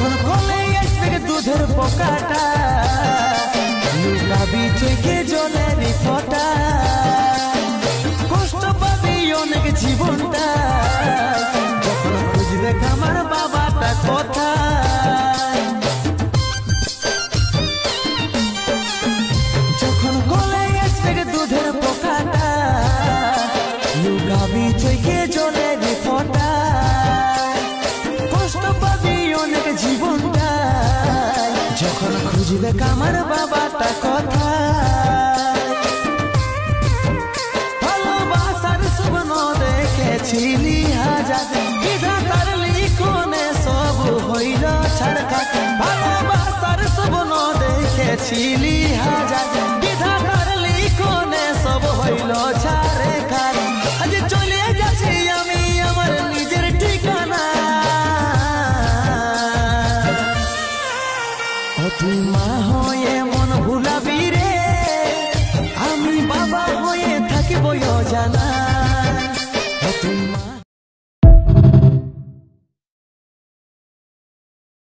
যখন কোলে আসবে দুধের পোকাটা লুকাবি চোখে জলের ফোঁটা কষ্ট পাবি অনেক জীবনটা যখন খুঁজবে আমার বাবাটা কোথায় যখন কোলে আসবে দুধের পোকাটা লুকাবি চোখে জলের ফোঁটা কষ্ট পাবি অনেক জীবনটা যখন খুঁজবে আমার বাবাটা কোথায় ভালোবাসার স্বপ্ন দেখেছিলি হাজার বিধাতার লিখনে সব হইল ছাড়খাট ভালোবাসার স্বপ্ন দেখেছিলি হাজার বিধাতার লিখনে সব হইল ছাড়খাট আজ চলে যাচ্ছি আমি আমার নিজের ঠিকানা তুই মা হয়ে মন ভুলাবি রে আমি বাবা হয়ে থাকিব জানা